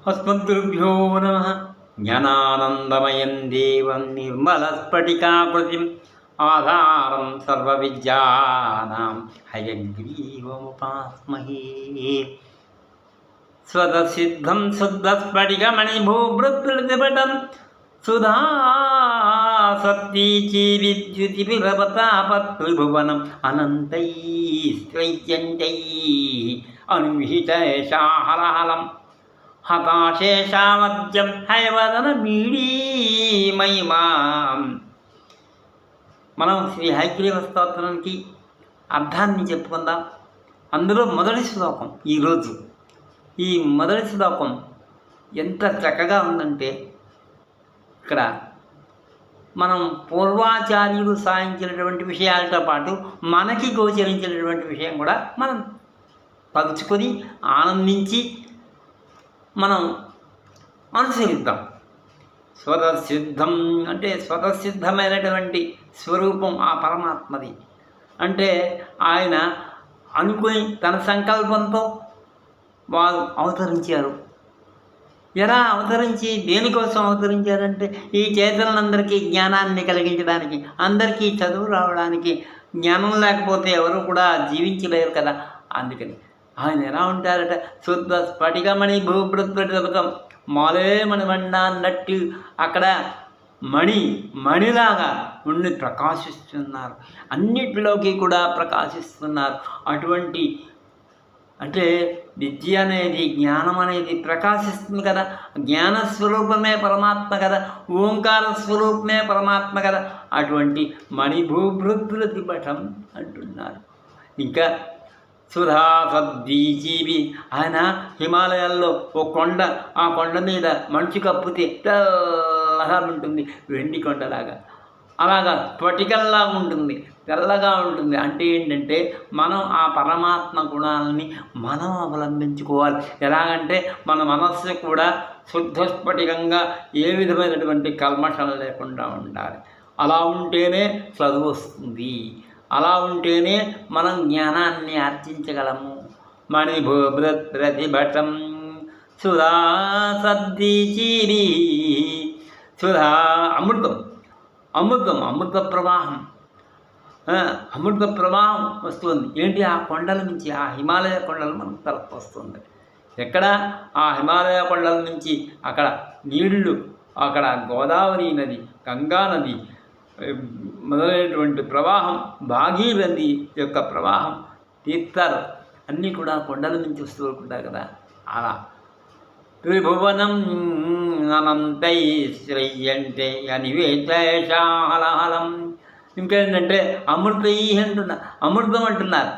అస్మద్గురుభ్యో నమః. జ్ఞానానందమయం దేవం నిర్మలస్ఫటికాకృతిం ఆధారం సర్వవిద్యానాం హయగ్రీవముపాస్మహే. స్వతసిద్ధం శుద్ధస్ఫటికమణిభూభృత్ప్రతిపటం సుధా సత్వీచి విద్యుతిభిరవతాపత్రిభువనం అనంతైస్త్రైత్యంతై అనుహితేషాహలహలం హతాశేషామద్యం హయవదన మీడీమహిమాం. మనం శ్రీ హయగ్రీవ స్తోత్రానికి అర్థాన్ని చెప్పుకుందాం. అందులో మొదటి శ్లోకం ఈరోజు ఈ మొదటి శ్లోకం ఎంత చక్కగా ఉందంటే, ఇక్కడ మనం పూర్వాచార్యులు సాధించినటువంటి విషయాలతో పాటు మనకి గోచరించినటువంటి విషయం కూడా మనం పలుచుకొని ఆనందించి మనం అనుసరిద్దాం. స్వతసిద్ధం అంటే స్వతసిద్ధమైనటువంటి స్వరూపం ఆ పరమాత్మది. అంటే ఆయన అనుకుని తన సంకల్పంతో వారు అవతరించారు. ఎలా అవతరించి దేనికోసం అవతరించారంటే ఈ చేతనందరికీ జ్ఞానాన్ని కలిగించడానికి, అందరికీ చదువు రావడానికి. జ్ఞానం లేకపోతే ఎవరు కూడా జీవించలేరు కదా. అందుకని ఆయన ఎలా ఉంటారట, శుద్ధ స్ఫటికమణి భూభృత్ప్రతిపటం, మాలేమణివన్న అన్నట్టు అక్కడ మణిలాగా ఉండి ప్రకాశిస్తున్నారు. అన్నిటిలోకి కూడా ప్రకాశిస్తున్నారు. అటువంటి అంటే విద్య అనేది, జ్ఞానం అనేది ప్రకాశిస్తుంది కదా. జ్ఞానస్వరూపమే పరమాత్మ కదా, ఓంకార స్వరూపమే పరమాత్మ కదా. అటువంటి మణిభూభృత్ప్రతిపటం అంటున్నారు. ఇంకా సుధా సద్వీజీవి, ఆయన హిమాలయాల్లో ఓ కొండ, ఆ కొండ మీద మంచు కప్పితే తెల్లగా ఉంటుంది, వెండి కొండలాగా. అలాగా స్ఫటికల్లా ఉంటుంది, తెల్లగా ఉంటుంది. అంటే ఏంటంటే మనం ఆ పరమాత్మ గుణాలని మనం అవలంబించుకోవాలి. ఎలాగంటే మన మనస్సు కూడా శుద్ధ స్ఫటికంగా ఏ విధమైనటువంటి కల్మషం లేకుండా ఉండాలి. అలా ఉంటేనే చదువు వస్తుంది. అలా ఉంటేనే మనం జ్ఞానాన్ని ఆర్జించగలము. మణిభూభృత్ప్రతిపటం సుధా సద్విచీరి, సుధా అమృతం, అమృత ప్రవాహం, అమృత ప్రవాహం వస్తుంది. ఏంటి? ఆ కొండల నుంచి, ఆ హిమాలయ కొండలు మనకు తలపు వస్తుంది. ఎక్కడ? ఆ హిమాలయ కొండల నుంచి అక్కడ నీళ్లు, అక్కడ గోదావరి నది, గంగా నది మొదలైనటువంటి ప్రవాహం, భాగీరథి యొక్క ప్రవాహం, తీర్థాలు అన్నీ కూడా కొండల నుంచి వస్తూ ఉంటాయి కదా. అలా త్రిభువనం అనంతైశ్రయ్యంటే అనివేశేషాహలహలం. ఇంకేంటంటే అమృతై అంటున్నారు, అమృతం అంటున్నారు.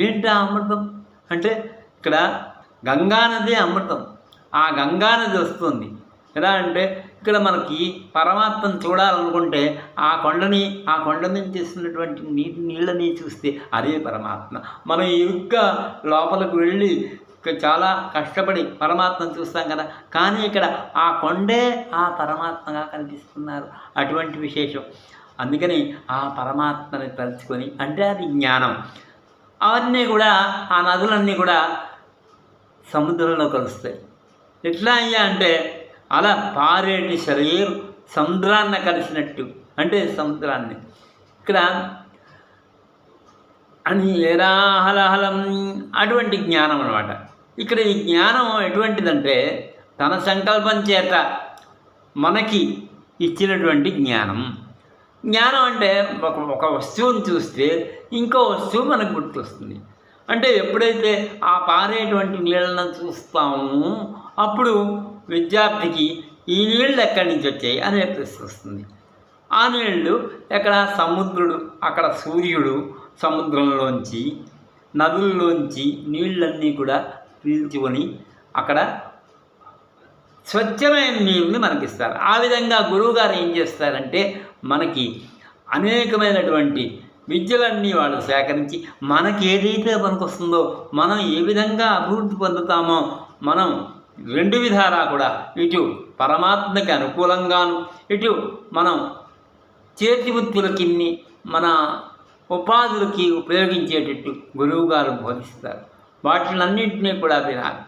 ఏంటి ఆ అమృతం అంటే, ఇక్కడ గంగానది అమృతం. ఆ గంగానది వస్తుంది ఎలా అంటే, ఇక్కడ మనకి పరమాత్మను చూడాలనుకుంటే ఆ కొండ నుంచి ఇస్తున్నటువంటి నీళ్ళని చూస్తే అదే పరమాత్మ. మనం ఇరుగ్గా లోపలికి వెళ్ళి చాలా కష్టపడి పరమాత్మను చూస్తాం కదా. కానీ ఇక్కడ ఆ కొండే ఆ పరమాత్మగా కనిపిస్తున్నారు. అటువంటి విశేషం. అందుకని ఆ పరమాత్మని తలుచుకొని, అంటే అది జ్ఞానం. అవన్నీ కూడా, ఆ నదులన్నీ కూడా సముద్రంలో కలుస్తాయి. ఎట్లా అయ్యా అంటే, అలా పారేటి శరీరం సముద్రాన్ని కలిసినట్టు. అంటే సముద్రాన్ని ఇక్కడ అని ఏరాహలహలం అటువంటి జ్ఞానం అన్నమాట. ఇక్కడ ఈ జ్ఞానం ఎటువంటిదంటే, తన సంకల్పం చేత మనకి ఇచ్చినటువంటి జ్ఞానం. జ్ఞానం అంటే ఒక వస్తువుని చూస్తే ఇంకో వస్తువు మనకు గుర్తొస్తుంది. అంటే ఎప్పుడైతే ఆ పారేటువంటి నీళ్ళను చూస్తామో అప్పుడు విద్యార్థికి ఈ నీళ్ళు ఎక్కడి నుంచి వచ్చాయి అనే ప్రశ్న వస్తుంది. ఆ నీళ్ళు ఎక్కడ? సముద్రుడు, అక్కడ సూర్యుడు సముద్రంలోంచి, నదుల్లోంచి నీళ్ళన్నీ కూడా పీల్చుకొని అక్కడ స్వచ్ఛమైన నీళ్ళని మనకిస్తారు. ఆ విధంగా గురువుగారు ఏం చేస్తారంటే, మనకి అనేకమైనటువంటి విద్యలన్నీ వాళ్ళు సేకరించి మనకి ఏదైతే పనికొస్తుందో, మనం ఏ విధంగా అభివృద్ధి పొందుతామో, మనం రెండు విధాలా కూడా, ఇటు పరమాత్మకి అనుకూలంగాను, ఇటు మనం చేతి వృత్తులకి, మన ఉపాధులకి ఉపయోగించేటట్టు గురువుగారు బోధిస్తారు. వాటినన్నింటినీ కూడా వినాలి.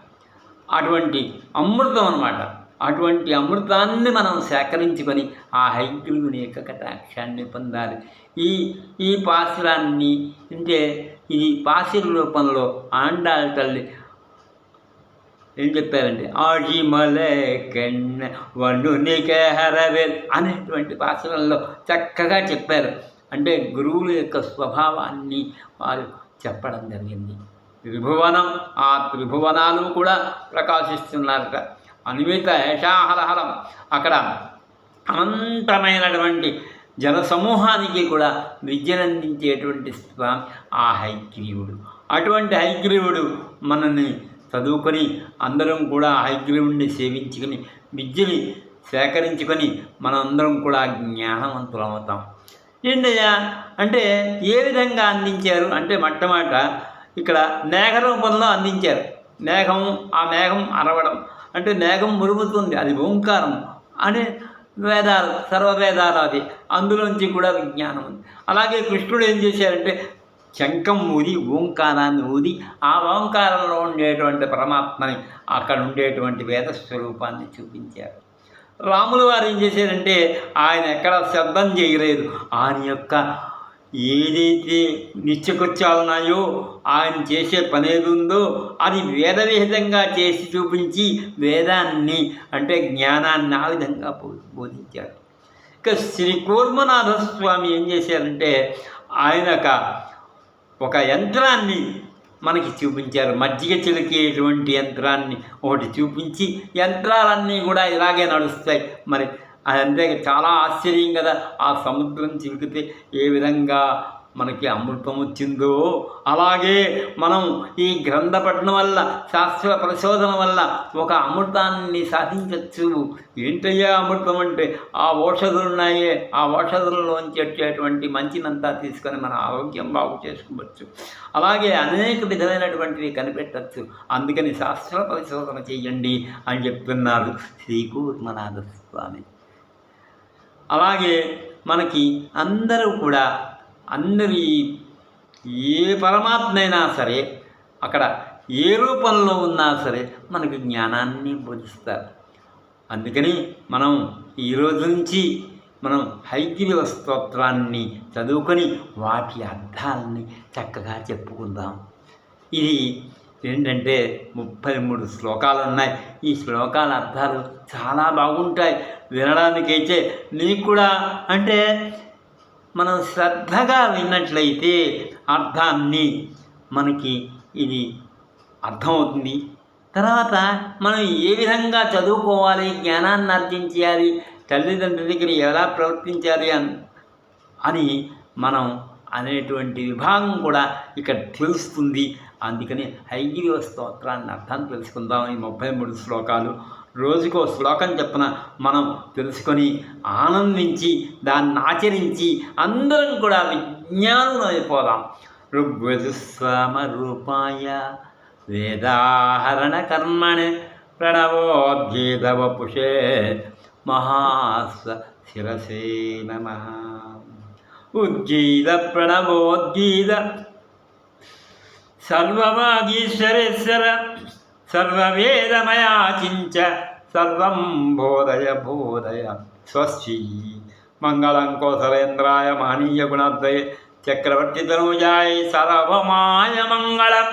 అటువంటి అమృతం అన్నమాట. అటువంటి అమృతాన్ని మనం సేకరించుకొని ఆ హయగ్రీవుని యొక్క కటాక్షాన్ని పొందాలి. ఈ ఈ పాసురాన్ని అంటే ఇది పాశుర రూపంలో ఆండాళ్ళ తల్లి ఏం చెప్పారండి, ఆజిమలే కన్న వన్నునికే హరవేల్ అనేటువంటి పాసురంలో చక్కగా చెప్పారు. అంటే గురువుల యొక్క స్వభావాన్ని వారు చెప్పడం జరిగింది. త్రిభువనం, ఆ త్రిభువనాలు కూడా ప్రకాశిస్తున్నారట. అనిమిత ఏషాహలహలం, అక్కడ అనంతమైనటువంటి జనసమూహానికి కూడా విద్యనందించేటువంటి స్వామి ఆ హయగ్రీవుడు. అటువంటి హయగ్రీవుడు మనల్ని చదువుకొని అందరం కూడా హయగ్రీవుడిని సేవించుకొని విద్యని సేకరించుకొని మనందరం కూడా జ్ఞానవంతులం అవుతాం. ఏంటయ్యా అంటే ఏ విధంగా అందించారు అంటే మొట్టమొదట ఇక్కడ మేఘ రూపంలో అందించారు. మేఘం, ఆ మేఘం అరవడం అంటే మేఘం మురుగుతుంది, అది ఓంకారం అనే వేదాలు, సర్వవేదాలు అది, అందులోంచి కూడా విజ్ఞానం ఉంది. అలాగే కృష్ణుడు ఏం చేశారంటే శంఖం ఊది ఓంకారాన్ని ఊది ఆ ఓంకారంలో ఉండేటువంటి పరమాత్మని, అక్కడ ఉండేటువంటి వేద స్వరూపాన్ని చూపించారు. రాములు వారు ఏం చేశారంటే ఆయన ఎక్కడ శబ్దం చేయలేదు. ఆయన యొక్క ఏదైతే నిత్యకృత్యాలు ఉన్నాయో, ఆయన చేసే పని ఏది ఉందో అది వేద విహితంగా చేసి చూపించి వేదాన్ని అంటే జ్ఞానాన్ని ఆ విధంగా బోధించారు. ఇక శ్రీ కూర్మనాథ స్వామి ఏం చేశారంటే ఆయన ఒక యంత్రాన్ని మనకి చూపించారు. మజ్జిగ చిలికేటువంటి యంత్రాన్ని ఒకటి చూపించి యంత్రాలన్నీ కూడా ఇలాగే నడుస్తాయి. మరి అదంతే చాలా ఆశ్చర్యం కదా. ఆ సముద్రం చిలికితే ఏ విధంగా మనకి అమృతం వచ్చిందో అలాగే మనం ఈ గ్రంథ పఠనం వల్ల, శాస్త్ర పరిశోధన వల్ల ఒక అమృతాన్ని సాధించవచ్చు. ఏంటయ్యా అమృతం అంటే ఆ ఔషధులు ఉన్నాయే, ఆ ఔషధులలోంచి వచ్చేటువంటి మంచినంతా తీసుకొని మన ఆరోగ్యం బాగు చేసుకోవచ్చు. అలాగే అనేక విధమైనటువంటివి కనిపెట్టచ్చు. అందుకని శాస్త్ర పరిశోధన చెయ్యండి అని చెప్తున్నారు శ్రీ కూర్మనాథ స్వామి. అలాగే మనకి అందరూ కూడా అందరి ఏ పరమాత్మ అయినా సరే అక్కడ ఏ రూపంలో ఉన్నా సరే మనకి జ్ఞానాన్ని బోధిస్తారు. అందుకని మనం ఈరోజు నుంచి మనం హయగ్రీవ స్తోత్రాన్ని చదువుకొని వాటి అర్థాలని చక్కగా చెప్పుకుందాం. ఇది ఏంటంటే 33 శ్లోకాలు ఉన్నాయి. ఈ శ్లోకాల అర్థాలు చాలా బాగుంటాయి వినడానికైతే. నీకు కూడా అంటే మనం శ్రద్ధగా విన్నట్లయితే అర్థాన్ని మనకి ఇది అర్థమవుతుంది. తర్వాత మనం ఏ విధంగా చదువుకోవాలి, జ్ఞానాన్ని ఆర్జించాలి, తల్లిదండ్రుల దగ్గర ఎలా ప్రవర్తించాలి అని మనం అనేటువంటి విభాగం కూడా ఇక్కడ తెలుస్తుంది. అందుకని హయగ్రీవ స్తోత్రాన్ని అర్థం తెలుసుకుందాం. ఈ 33 శ్లోకాలు రోజుకో శ్లోకం చెప్పిన మనం తెలుసుకొని ఆనందించి దాన్ని ఆచరించి అందరం కూడా విజ్ఞానం అయిపోదాం. ఋగ్వేదస్వామ రూపాయ వేదాహరణ కర్మణే ప్రణవోద్గీతవపుషే మహాస్వ శిరసే నమః. ఉద్గీత ప్రణవోద్గీత సర్వవాగీశ్వరేశ్వర సర్వవేదమయాచించ సర్వం బోధయ బోధయ. స్వస్తి. మంగళం కోసలేంద్రాయ మహనీయ గుణాద్వయ చక్రవర్తి తనూజాయ సర్వమాయ మంగళం.